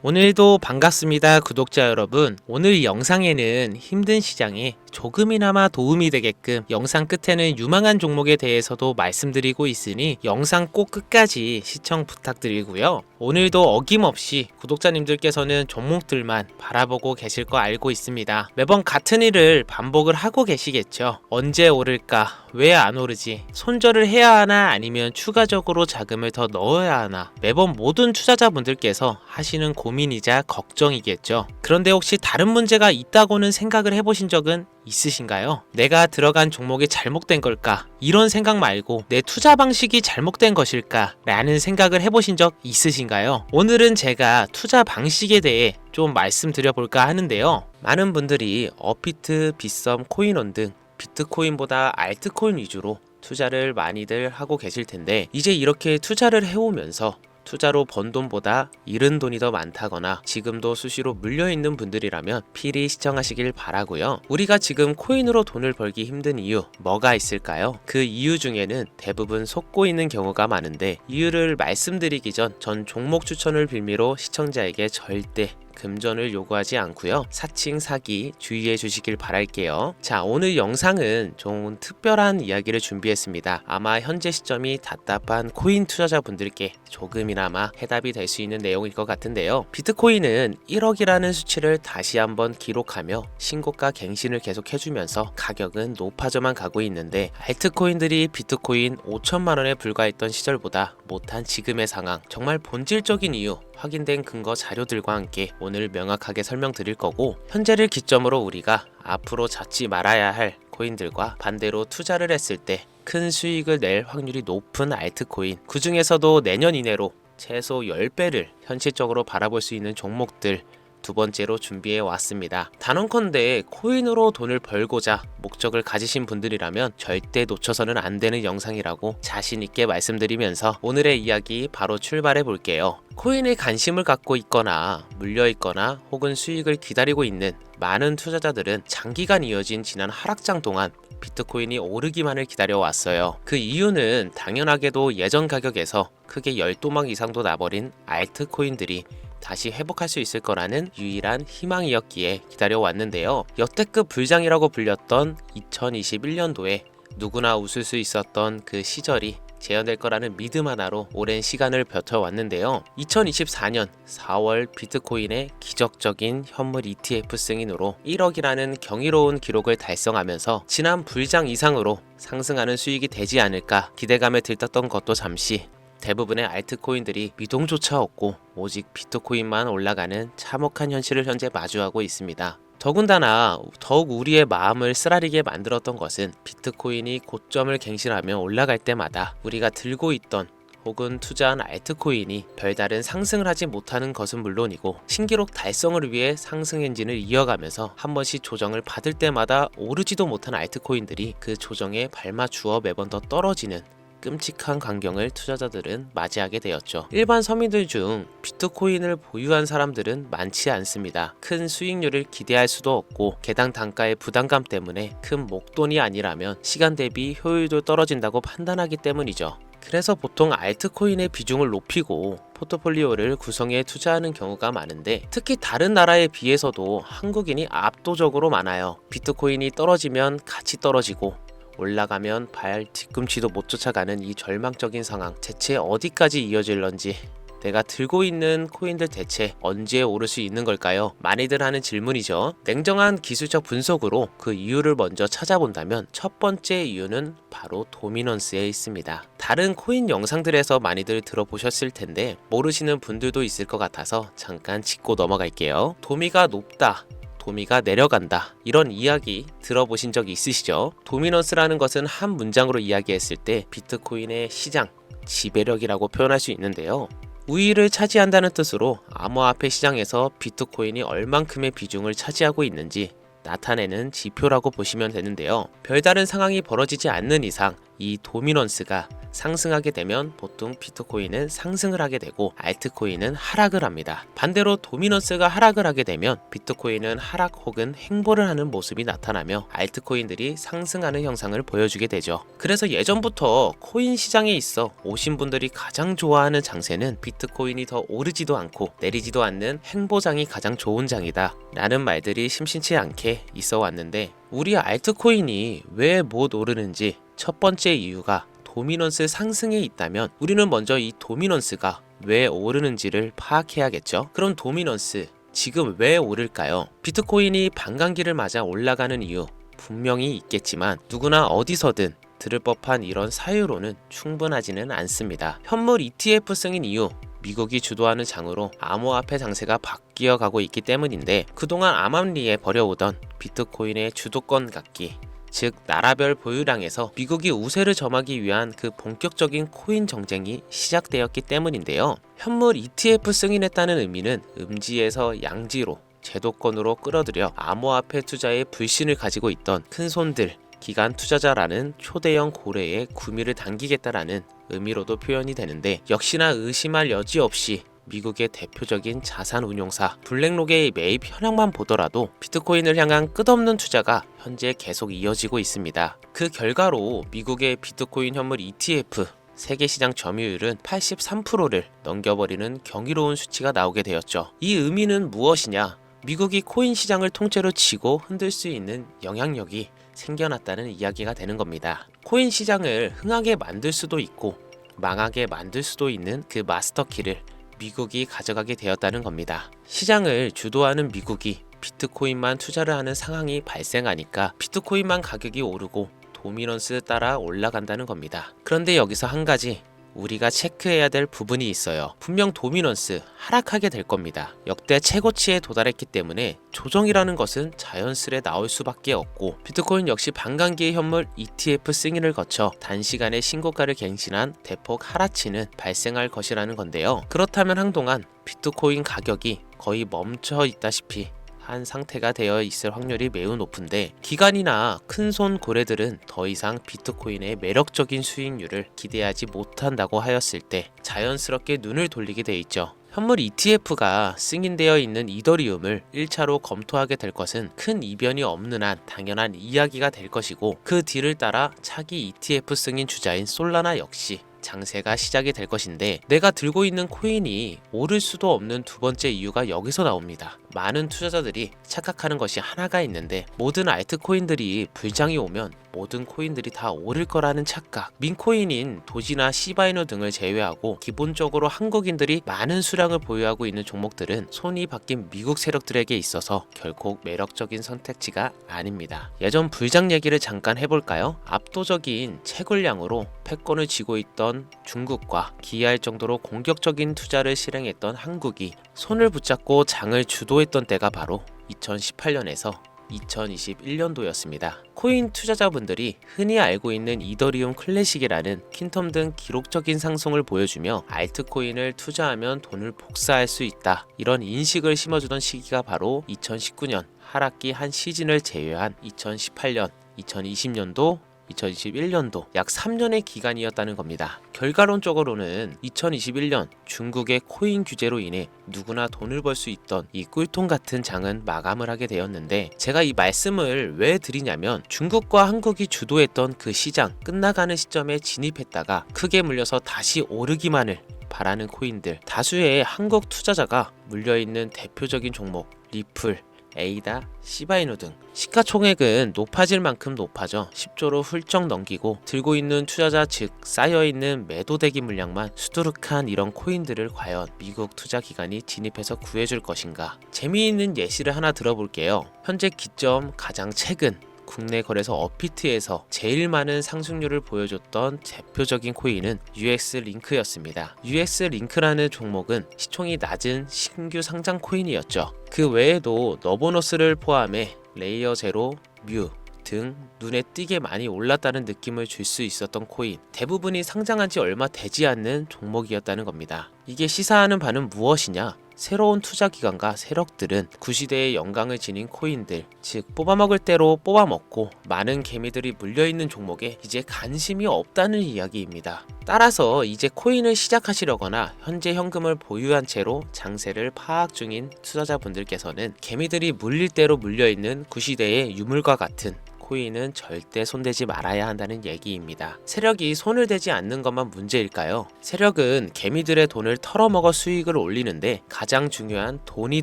오늘도 반갑습니다, 구독자 여러분. 오늘 영상에는 힘든 시장에 조금이나마 도움이 되게끔 영상 끝에는 유망한 종목에 대해서도 말씀드리고 있으니 영상 꼭 끝까지 시청 부탁드리고요. 오늘도 어김없이 구독자님들께서는 종목들만 바라보고 계실 거 알고 있습니다. 매번 같은 일을 반복을 하고 계시겠죠. 언제 오를까? 왜 안 오르지? 손절을 해야 하나 아니면 추가적으로 자금을 더 넣어야 하나? 매번 모든 투자자분들께서 하시는 고민이자 걱정이겠죠. 그런데 혹시 다른 문제가 있다고는 생각을 해보신 적은 있으신가요? 내가 들어간 종목이 잘못된 걸까? 이런 생각 말고 내 투자 방식이 잘못된 것일까? 라는 생각을 해보신 적 있으신가요? 오늘은 제가 투자 방식에 대해 좀 말씀드려 볼까 하는데요. 많은 분들이 어피트, 빗썸, 코인원 등 비트코인보다 알트코인 위주로 투자를 많이들 하고 계실 텐데, 이제 이렇게 투자를 해오면서 투자로 번 돈보다 잃은 돈이 더 많다거나 지금도 수시로 물려있는 분들이라면 필히 시청하시길 바라고요. 우리가 지금 코인으로 돈을 벌기 힘든 이유 뭐가 있을까요? 그 이유 중에는 대부분 속고 있는 경우가 많은데, 이유를 말씀드리기 전 종목 추천을 빌미로 시청자에게 절대 금전을 요구하지 않고요. 사칭 사기 주의해 주시길 바랄게요. 자, 오늘 영상은 좀 특별한 이야기를 준비했습니다. 아마 현재 시점이 답답한 코인 투자자분들께 조금이나마 해답이 될 수 있는 내용일 것 같은데요. 비트코인은 1억이라는 수치를 다시 한번 기록하며 신고가 갱신을 계속 해주면서 가격은 높아져만 가고 있는데, 알트코인들이 비트코인 5천만 원에 불과했던 시절보다 못한 지금의 상황, 정말 본질적인 이유 확인된 근거 자료들과 함께 오늘 명확하게 설명드릴 거고, 현재를 기점으로 우리가 앞으로 잡지 말아야 할 코인들과 반대로 투자를 했을 때 큰 수익을 낼 확률이 높은 알트코인, 그 중에서도 내년 이내로 최소 10배를 현실적으로 바라볼 수 있는 종목들 두 번째로 준비해 왔습니다. 단언컨대 코인으로 돈을 벌고자 목적을 가지신 분들이라면 절대 놓쳐서는 안 되는 영상이라고 자신 있게 말씀드리면서 오늘의 이야기 바로 출발해 볼게요. 코인에 관심을 갖고 있거나 물려 있거나 혹은 수익을 기다리고 있는 많은 투자자들은 장기간 이어진 지난 하락장 동안 비트코인이 오르기만을 기다려왔어요. 그 이유는 당연하게도 예전 가격에서 크게 10도막 이상도 나버린 알트코인들이 다시 회복할 수 있을 거라는 유일한 희망이었기에 기다려왔는데요. 역대급 불장이라고 불렸던 2021년도에 누구나 웃을 수 있었던 그 시절이 재현될 거라는 믿음 하나로 오랜 시간을 버텨왔는데요. 2024년 4월 비트코인의 기적적인 현물 ETF 승인으로 1억이라는 경이로운 기록을 달성하면서 지난 불장 이상으로 상승하는 수익이 되지 않을까 기대감에 들떴던 것도 잠시, 대부분의 알트코인들이 미동조차 없고 오직 비트코인만 올라가는 참혹한 현실을 현재 마주하고 있습니다. 더군다나 더욱 우리의 마음을 쓰라리게 만들었던 것은 비트코인이 고점을 갱신하며 올라갈 때마다 우리가 들고 있던 혹은 투자한 알트코인이 별다른 상승을 하지 못하는 것은 물론이고, 신기록 달성을 위해 상승 엔진을 이어가면서 한 번씩 조정을 받을 때마다 오르지도 못한 알트코인들이 그 조정에 발맞추어 매번 더 떨어지는 끔찍한 광경을 투자자들은 맞이하게 되었죠. 일반 서민들 중 비트코인을 보유한 사람들은 많지 않습니다. 큰 수익률을 기대할 수도 없고 개당 단가의 부담감 때문에 큰 목돈이 아니라면 시간 대비 효율도 떨어진다고 판단하기 때문이죠. 그래서 보통 알트코인의 비중을 높이고 포트폴리오를 구성해 투자하는 경우가 많은데, 특히 다른 나라에 비해서도 한국인이 압도적으로 많아요. 비트코인이 떨어지면 같이 떨어지고 올라가면 발 뒤꿈치도 못 쫓아가는 이 절망적인 상황, 대체 어디까지 이어질런지, 내가 들고 있는 코인들 대체 언제 오를 수 있는 걸까요? 많이들 하는 질문이죠. 냉정한 기술적 분석으로 그 이유를 먼저 찾아본다면 첫 번째 이유는 바로 도미넌스에 있습니다. 다른 코인 영상들에서 많이들 들어보셨을 텐데 모르시는 분들도 있을 것 같아서 잠깐 짚고 넘어갈게요. 도미가 높다, 도미가 내려간다, 이런 이야기 들어보신 적 있으시죠? 도미넌스라는 것은 한 문장으로 이야기했을 때 비트코인의 시장, 지배력이라고 표현할 수 있는데요. 우위를 차지한다는 뜻으로 암호화폐 시장에서 비트코인이 얼만큼의 비중을 차지하고 있는지 나타내는 지표라고 보시면 되는데요. 별다른 상황이 벌어지지 않는 이상 이 도미넌스가 상승하게 되면 보통 비트코인은 상승을 하게 되고 알트코인은 하락을 합니다. 반대로 도미넌스가 하락을 하게 되면 비트코인은 하락 혹은 횡보를 하는 모습이 나타나며 알트코인들이 상승하는 형상을 보여주게 되죠. 그래서 예전부터 코인 시장에 있어 오신 분들이 가장 좋아하는 장세는 비트코인이 더 오르지도 않고 내리지도 않는 횡보장이 가장 좋은 장이다 라는 말들이 심심치 않게 있어 왔는데, 우리 알트코인이 왜 못 오르는지 첫 번째 이유가 도미넌스 상승에 있다면 우리는 먼저 이 도미넌스가 왜 오르는지를 파악해야겠죠. 그럼 도미넌스 지금 왜 오를까요? 비트코인이 반감기를 맞아 올라가는 이유 분명히 있겠지만 누구나 어디서든 들을 법한 이런 사유로는 충분하지는 않습니다. 현물 ETF 승인 이후 미국이 주도하는 장으로 암호화폐 장세가 바뀌어 가고 있기 때문인데, 그동안 암암리에 벌여오던 비트코인의 주도권 갖기, 즉 나라별 보유량에서 미국이 우세를 점하기 위한 그 본격적인 코인 정쟁이 시작되었기 때문인데요. 현물 ETF 승인했다는 의미는 음지에서 양지로 제도권으로 끌어들여 암호화폐 투자에 불신을 가지고 있던 큰손들, 기관 투자자라는 초대형 고래의 구미를 당기겠다라는 의미로도 표현이 되는데, 역시나 의심할 여지 없이 미국의 대표적인 자산 운용사 블랙록의 매입 현황만 보더라도 비트코인을 향한 끝없는 투자가 현재 계속 이어지고 있습니다. 그 결과로 미국의 비트코인 현물 ETF 세계 시장 점유율은 83%를 넘겨버리는 경이로운 수치가 나오게 되었죠. 이 의미는 무엇이냐? 미국이 코인 시장을 통째로 쥐고 흔들 수 있는 영향력이 생겨났다는 이야기가 되는 겁니다. 코인 시장을 흥하게 만들 수도 있고 망하게 만들 수도 있는 그 마스터키를 미국이 가져가게 되었다는 겁니다. 시장을 주도하는 미국이 비트코인만 투자를 하는 상황이 발생하니까 비트코인만 가격이 오르고 도미넌스 따라 올라간다는 겁니다. 그런데 여기서 한 가지 우리가 체크해야 될 부분이 있어요. 분명 도미넌스 하락하게 될 겁니다. 역대 최고치에 도달했기 때문에 조정이라는 것은 자연스레 나올 수밖에 없고, 비트코인 역시 반감기의 현물 ETF 승인을 거쳐 단시간에 신고가를 갱신한 대폭 하락치는 발생할 것이라는 건데요. 그렇다면 한동안 비트코인 가격이 거의 멈춰 있다시피 한 상태가 되어 있을 확률이 매우 높은데, 기관이나 큰손 고래들은 더 이상 비트코인의 매력적인 수익률을 기대하지 못한다고 하였을 때 자연스럽게 눈을 돌리게 돼 있죠. 현물 ETF가 승인되어 있는 이더리움을 1차로 검토하게 될 것은 큰 이변이 없는 한 당연한 이야기가 될 것이고, 그 뒤를 따라 차기 ETF 승인 주자인 솔라나 역시 장세가 시작이 될 것인데, 내가 들고 있는 코인이 오를 수도 없는 두 번째 이유가 여기서 나옵니다. 많은 투자자들이 착각하는 것이 하나가 있는데, 모든 알트코인들이 불장이 오면 모든 코인들이 다 오를 거라는 착각. 민코인인 도지나 시바이누 등을 제외하고 기본적으로 한국인들이 많은 수량을 보유하고 있는 종목들은 손이 바뀐 미국 세력들에게 있어서 결코 매력적인 선택지가 아닙니다. 예전 불장 얘기를 잠깐 해볼까요? 압도적인 채굴량으로 패권을 쥐고 있던 중국과 기이할 정도로 공격적인 투자를 실행했던 한국이 손을 붙잡고 장을 주도했던 때가 바로 2018년에서 2021년도였습니다. 코인 투자자분들이 흔히 알고 있는 이더리움 클래식이라는 퀸텀 등 기록적인 상승을 보여주며 알트코인을 투자하면 돈을 복사할 수 있다, 이런 인식을 심어주던 시기가 바로 2019년 하락기 한 시즌을 제외한 2018년, 2020년도, 2021년도 약 3년의 기간이었다는 겁니다. 결과론적으로는 2021년 중국의 코인 규제로 인해 누구나 돈을 벌 수 있던 이 꿀통 같은 장은 마감을 하게 되었는데, 제가 이 말씀을 왜 드리냐면, 중국과 한국이 주도했던 그 시장 끝나가는 시점에 진입했다가 크게 물려서 다시 오르기만을 바라는 코인들, 다수의 한국 투자자가 물려있는 대표적인 종목 리플, 에이다, 시바이누 등 시가총액은 높아질 만큼 높아져 10조로 훌쩍 넘기고, 들고 있는 투자자 즉 쌓여있는 매도대기 물량만 수두룩한 이런 코인들을 과연 미국 투자기관이 진입해서 구해줄 것인가. 재미있는 예시를 하나 들어볼게요. 현재 기점 가장 최근 국내 거래소 업비트에서 제일 많은 상승률을 보여줬던 대표적인 코인은 UX링크였습니다. UX링크라는 종목은 시총이 낮은 신규 상장 코인이었죠. 그 외에도 너보너스를 포함해 레이어 제로, 뮤 등 눈에 띄게 많이 올랐다는 느낌을 줄 수 있었던 코인, 대부분이 상장한 지 얼마 되지 않는 종목이었다는 겁니다. 이게 시사하는 바는 무엇이냐? 새로운 투자 기관과 세력들은 구시대의 영광을 지닌 코인들, 즉 뽑아먹을 대로 뽑아먹고 많은 개미들이 물려있는 종목에 이제 관심이 없다는 이야기입니다. 따라서 이제 코인을 시작하시려거나 현재 현금을 보유한 채로 장세를 파악 중인 투자자분들께서는 개미들이 물릴 대로 물려있는 구시대의 유물과 같은 코인은 절대 손대지 말아야 한다는 얘기입니다. 세력이 손을 대지 않는 것만 문제일까요? 세력은 개미들의 돈을 털어먹어 수익을 올리는데 가장 중요한 돈이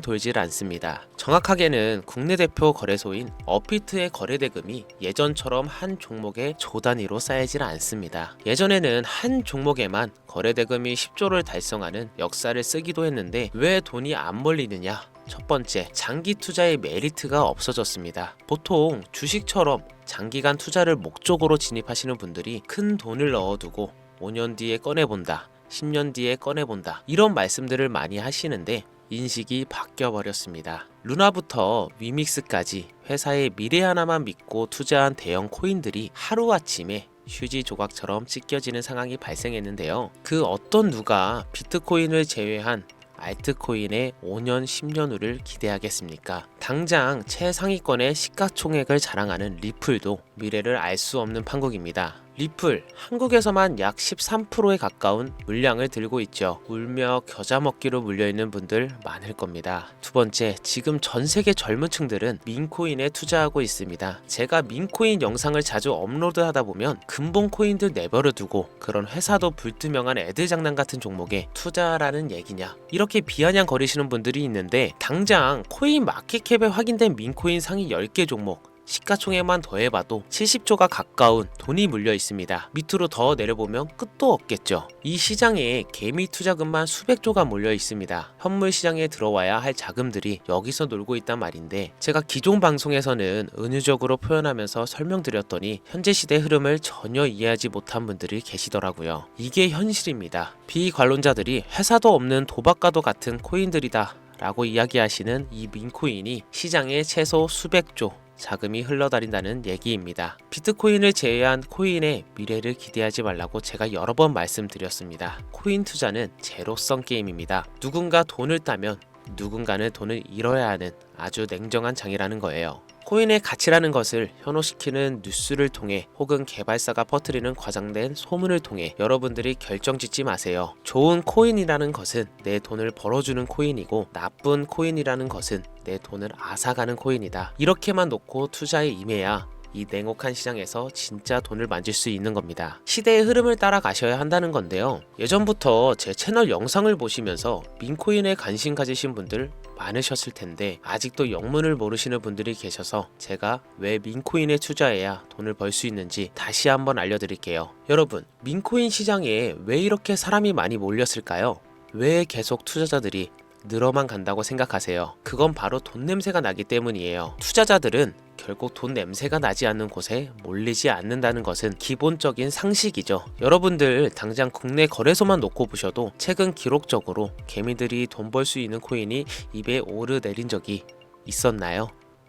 돌질 않습니다. 정확하게는 국내 대표 거래소인 업비트의 거래대금이 예전처럼 한 종목에 조 단위로 쌓이질 않습니다. 예전에는 한 종목에만 거래대금이 10조를 달성하는 역사를 쓰기도 했는데 왜 돈이 안 몰리느냐? 첫 번째, 장기 투자의 메리트가 없어졌습니다. 보통 주식처럼 장기간 투자를 목적으로 진입하시는 분들이 큰 돈을 넣어두고 5년 뒤에 꺼내본다, 10년 뒤에 꺼내본다 이런 말씀들을 많이 하시는데 인식이 바뀌어버렸습니다. 루나부터 위믹스까지 회사의 미래 하나만 믿고 투자한 대형 코인들이 하루아침에 휴지 조각처럼 찢겨지는 상황이 발생했는데요. 그 어떤 누가 비트코인을 제외한 알트코인의 5년, 10년 후를 기대하겠습니까? 당장 최상위권의 시가총액을 자랑하는 리플도 미래를 알 수 없는 판국입니다. 리플, 한국에서만 약 13%에 가까운 물량을 들고 있죠. 울며 겨자 먹기로 물려있는 분들 많을 겁니다. 두 번째, 지금 전 세계 젊은 층들은 민코인에 투자하고 있습니다. 제가 민코인 영상을 자주 업로드하다 보면 근본 코인들 내버려 두고 그런 회사도 불투명한 애들 장난 같은 종목에 투자라는 얘기냐 이렇게 비아냥거리시는 분들이 있는데 당장 코인 마켓캡에 확인된 민코인 상위 10개 종목 시가총액만 더해봐도 70조가 가까운 돈이 물려 있습니다. 밑으로 더 내려보면 끝도 없겠죠. 이 시장에 개미 투자금만 수백조가 몰려 있습니다. 현물 시장에 들어와야 할 자금들이 여기서 놀고 있단 말인데 제가 기존 방송에서는 은유적으로 표현하면서 설명드렸더니 현재 시대 흐름을 전혀 이해하지 못한 분들이 계시더라고요. 이게 현실입니다. 비관론자들이 회사도 없는 도박과도 같은 코인들이다 라고 이야기하시는 이 민코인이 시장에 최소 수백조 자금이 흘러다닌다는 얘기입니다. 비트코인을 제외한 코인의 미래를 기대하지 말라고 제가 여러 번 말씀드렸습니다. 코인 투자는 제로성 게임입니다. 누군가 돈을 따면 누군가는 돈을 잃어야 하는 아주 냉정한 장이라는 거예요. 코인의 가치라는 것을 현혹시키는 뉴스를 통해 혹은 개발사가 퍼뜨리는 과장된 소문을 통해 여러분들이 결정짓지 마세요. 좋은 코인이라는 것은 내 돈을 벌어주는 코인이고 나쁜 코인이라는 것은 내 돈을 앗아가는 코인이다. 이렇게만 놓고 투자에 임해야 이 냉혹한 시장에서 진짜 돈을 만질 수 있는 겁니다. 시대의 흐름을 따라가셔야 한다는 건데요. 예전부터 제 채널 영상을 보시면서 민코인에 관심 가지신 분들 많으셨을 텐데 아직도 영문을 모르시는 분들이 계셔서 제가 왜 민코인에 투자해야 돈을 벌 수 있는지 다시 한번 알려드릴게요. 여러분, 민코인 시장에 왜 이렇게 사람이 많이 몰렸을까요? 왜 계속 투자자들이 늘어만 간다고 생각하세요? 그건 바로 돈 냄새가 나기 때문이에요. 투자자들은 결국 돈 냄새가 나지 않는 곳에 몰리지 않는다는 것은 기본적인 상식이죠. 여러분들 당장 국내 거래소만 놓고 보셔도 최근 기록적으로 개미들이 돈 벌 수 있는 코인이 입에 오르내린 적이 있었나요?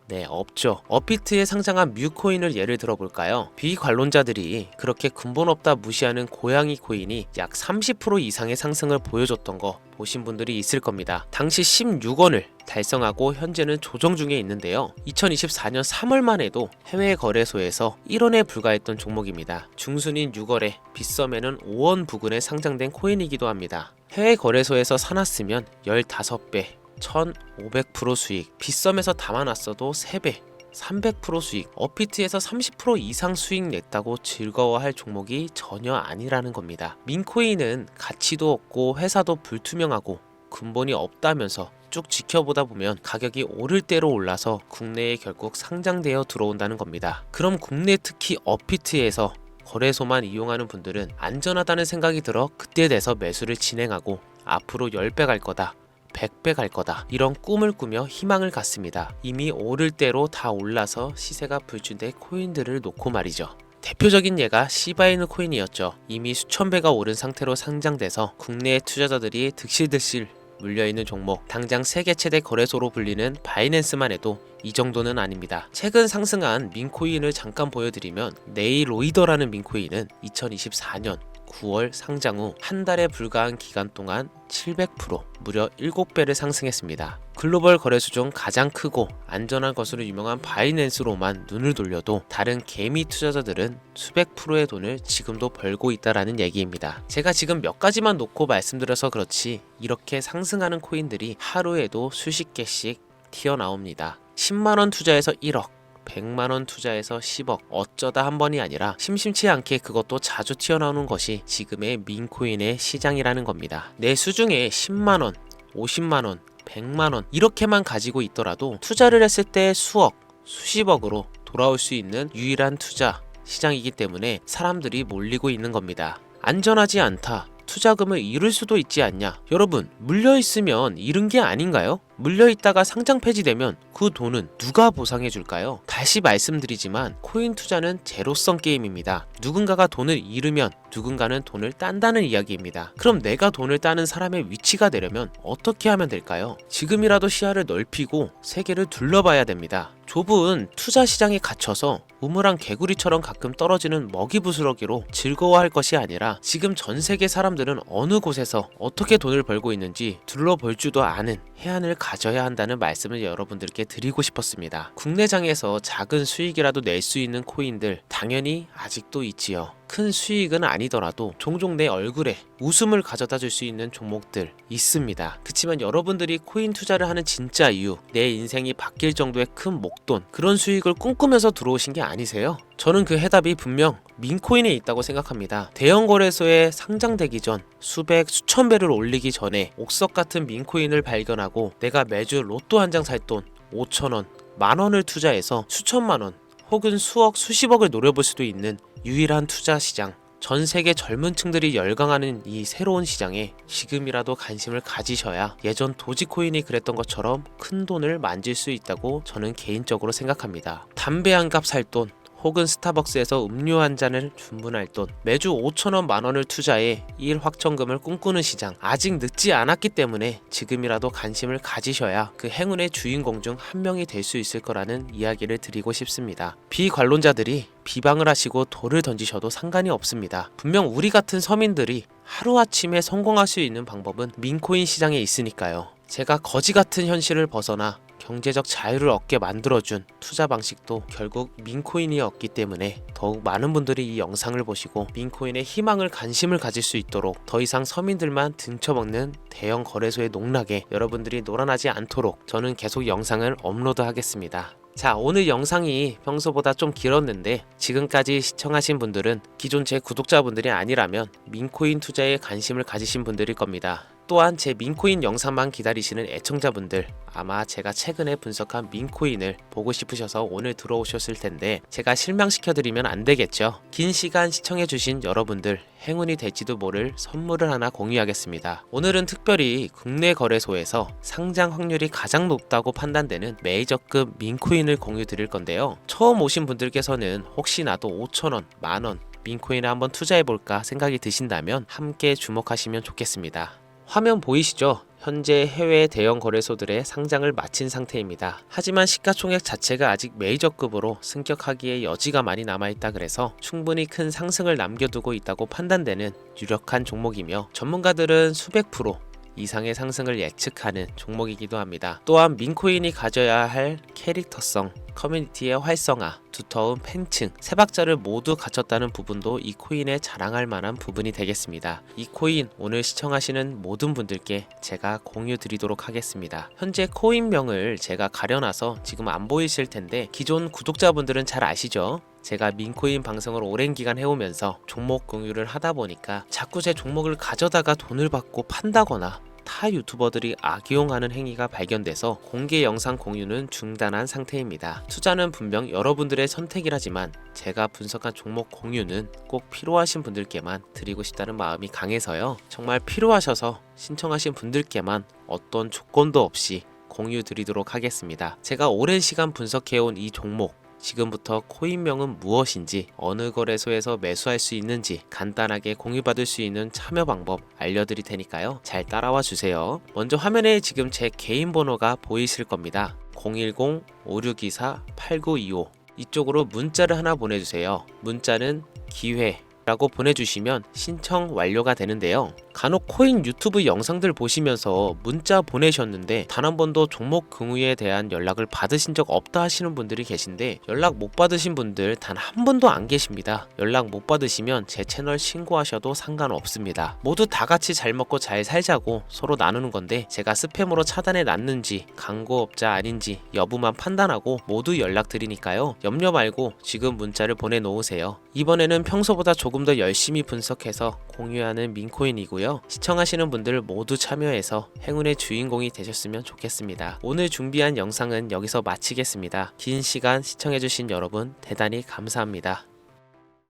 네, 없죠. 업비트에 상장한 뮤코인을 예를 들어볼까요? 비관론자들이 그렇게 근본 없다 무시하는 고양이 코인이 약 30% 이상의 상승을 보여줬던 거 보신 분들이 있을 겁니다. 당시 16원을 달성하고 현재는 조정 중에 있는데요. 2024년 3월만 해도 해외 거래소에서 1원에 불과했던 종목입니다. 중순인 6월에 빗썸에는 5원 부근에 상장된 코인이기도 합니다. 해외 거래소에서 사놨으면 15배 1500% 수익, 빗썸에서 담아놨어도 3배 300% 수익, 업비트에서 30% 이상 수익 냈다고 즐거워할 종목이 전혀 아니라는 겁니다. 민코인은 가치도 없고 회사도 불투명하고 근본이 없다면서 쭉 지켜보다 보면 가격이 오를 대로 올라서 국내에 결국 상장되어 들어온다는 겁니다. 그럼 국내 특히 업비트에서 거래소만 이용하는 분들은 안전하다는 생각이 들어 그때 돼서 매수를 진행하고 앞으로 10배 갈 거다, 100배 갈 거다 이런 꿈을 꾸며 희망을 갖습니다. 이미 오를 대로 다 올라서 시세가 불준된 코인들을 놓고 말이죠. 대표적인 예가 시바이누 코인이었죠. 이미 수천 배가 오른 상태로 상장돼서 국내 투자자들이 득실득실 물려있는 종목, 당장 세계 최대 거래소로 불리는 바이낸스만 해도 이 정도는 아닙니다. 최근 상승한 민코인을 잠깐 보여드리면 네이로이더라는 민코인은 2024년 9월 상장 후 한 달에 불과한 기간 동안 700% 무려 7배를 상승했습니다. 글로벌 거래소 중 가장 크고 안전한 것으로 유명한 바이낸스로만 눈을 돌려도 다른 개미 투자자들은 수백 프로의 돈을 지금도 벌고 있다라는 얘기입니다. 제가 지금 몇 가지만 놓고 말씀드려서 그렇지 이렇게 상승하는 코인들이 하루에도 수십 개씩 튀어나옵니다. 10만원 투자해서 1억, 100만원 투자해서 10억, 어쩌다 한 번이 아니라 심심치 않게 그것도 자주 튀어나오는 것이 지금의 민코인의 시장이라는 겁니다. 내 수중에 10만원, 50만원, 100만원 이렇게만 가지고 있더라도 투자를 했을 때 수억, 수십억으로 돌아올 수 있는 유일한 투자 시장이기 때문에 사람들이 몰리고 있는 겁니다. 안전하지 않다. 투자금을 잃을 수도 있지 않냐. 여러분, 물려있으면 잃은 게 아닌가요? 물려있다가 상장 폐지되면 그 돈은 누가 보상해 줄까요? 다시 말씀드리지만 코인 투자는 제로섬 게임입니다. 누군가가 돈을 잃으면 누군가는 돈을 딴다는 이야기입니다. 그럼 내가 돈을 따는 사람의 위치가 되려면 어떻게 하면 될까요? 지금이라도 시야를 넓히고 세계를 둘러봐야 됩니다. 좁은 투자 시장에 갇혀서 우물안 개구리처럼 가끔 떨어지는 먹이 부스러기로 즐거워할 것이 아니라 지금 전 세계 사람들은 어느 곳에서 어떻게 돈을 벌고 있는지 둘러볼 줄도 아는 해안을 가져야 한다는 말씀을 여러분들께 드리고 싶었습니다. 국내장에서 작은 수익이라도 낼 수 있는 코인들 당연히 아직도 있지요. 큰 수익은 아니더라도 종종 내 얼굴에 웃음을 가져다 줄 수 있는 종목들 있습니다. 그치만 여러분들이 코인 투자를 하는 진짜 이유, 내 인생이 바뀔 정도의 큰 목돈, 그런 수익을 꿈꾸면서 들어오신 게 아니세요? 저는 그 해답이 분명 민코인에 있다고 생각합니다. 대형 거래소에 상장되기 전 수백, 수천 배를 올리기 전에 옥석 같은 민코인을 발견하고 내가 매주 로또 한 장 살 돈 5천원, 만원을 투자해서 수천만원 혹은 수억, 수십억을 노려볼 수도 있는 유일한 투자 시장. 전 세계 젊은 층들이 열광하는 이 새로운 시장에 지금이라도 관심을 가지셔야 예전 도지코인이 그랬던 것처럼 큰 돈을 만질 수 있다고 저는 개인적으로 생각합니다. 담배 한 갑 살 돈, 혹은 스타벅스에서 음료 한 잔을 주문할 돈, 매주 5천원 만원을 투자해 일 확정금을 꿈꾸는 시장. 아직 늦지 않았기 때문에 지금이라도 관심을 가지셔야 그 행운의 주인공 중 한 명이 될 수 있을 거라는 이야기를 드리고 싶습니다. 비관론자들이 비방을 하시고 돌을 던지셔도 상관이 없습니다. 분명 우리 같은 서민들이 하루아침에 성공할 수 있는 방법은 민코인 시장에 있으니까요. 제가 거지 같은 현실을 벗어나 경제적 자유를 얻게 만들어준 투자 방식도 결국 민코인이었기 때문에 더욱 많은 분들이 이 영상을 보시고 민코인의 희망을 관심을 가질 수 있도록 더 이상 서민들만 등쳐먹는 대형 거래소의 농락에 여러분들이 놀아나지 않도록 저는 계속 영상을 업로드하겠습니다. 자, 오늘 영상이 평소보다 좀 길었는데 지금까지 시청하신 분들은 기존 제 구독자분들이 아니라면 민코인 투자에 관심을 가지신 분들일 겁니다. 또한 제 민코인 영상만 기다리시는 애청자분들, 아마 제가 최근에 분석한 민코인을 보고 싶으셔서 오늘 들어오셨을 텐데 제가 실망시켜드리면 안 되겠죠. 긴 시간 시청해주신 여러분들 행운이 될지도 모를 선물을 하나 공유하겠습니다. 오늘은 특별히 국내 거래소에서 상장 확률이 가장 높다고 판단되는 메이저급 민코인을 공유 드릴 건데요. 처음 오신 분들께서는 혹시나도 5천원, 만원 민코인에 한번 투자해볼까 생각이 드신다면 함께 주목하시면 좋겠습니다. 화면 보이시죠? 현재 해외 대형 거래소들의 상장을 마친 상태입니다. 하지만 시가총액 자체가 아직 메이저급으로 승격하기에 여지가 많이 남아있다 그래서 충분히 큰 상승을 남겨두고 있다고 판단되는 유력한 종목이며 전문가들은 수백 프로 이상의 상승을 예측하는 종목이기도 합니다. 또한 민코인이 가져야 할 캐릭터성, 커뮤니티의 활성화, 두터운 팬층, 세 박자를 모두 갖췄다는 부분도 이 코인에 자랑할 만한 부분이 되겠습니다. 이 코인 오늘 시청하시는 모든 분들께 제가 공유 드리도록 하겠습니다. 현재 코인명을 제가 가려놔서 지금 안 보이실 텐데 기존 구독자분들은 잘 아시죠? 제가 민코인 방송을 오랜 기간 해오면서 종목 공유를 하다 보니까 자꾸 제 종목을 가져다가 돈을 받고 판다거나 타 유튜버들이 악용하는 행위가 발견돼서 공개 영상 공유는 중단한 상태입니다. 투자는 분명 여러분들의 선택이라지만 제가 분석한 종목 공유는 꼭 필요하신 분들께만 드리고 싶다는 마음이 강해서요. 정말 필요하셔서 신청하신 분들께만 어떤 조건도 없이 공유 드리도록 하겠습니다. 제가 오랜 시간 분석해온 이 종목, 지금부터 코인명은 무엇인지, 어느 거래소에서 매수할 수 있는지 간단하게 공유받을 수 있는 참여 방법 알려드릴 테니까요. 잘 따라와 주세요. 먼저 화면에 지금 제 개인 번호가 보이실 겁니다. 010-5624-8925 이쪽으로 문자를 하나 보내주세요. 문자는 기회, 라고 보내주시면 신청 완료가 되는데요. 간혹 코인 유튜브 영상들 보시면서 문자 보내셨는데 단 한 번도 종목 경유에 대한 연락을 받으신 적 없다 하시는 분들이 계신데, 연락 못 받으신 분들 단 한 분도 안 계십니다. 연락 못 받으시면 제 채널 신고하셔도 상관없습니다. 모두 다 같이 잘 먹고 잘 살자고 서로 나누는 건데, 제가 스팸으로 차단해 놨는지 광고업자 아닌지 여부만 판단하고 모두 연락드리니까요. 염려 말고 지금 문자를 보내놓으세요. 이번에는 평소보다 조금 더 열심히 분석해서 공유하는 민코인이고요. 시청하시는 분들 모두 참여해서 행운의 주인공이 되셨으면 좋겠습니다. 오늘 준비한 영상은 여기서 마치겠습니다. 긴 시간 시청해주신 여러분 대단히 감사합니다.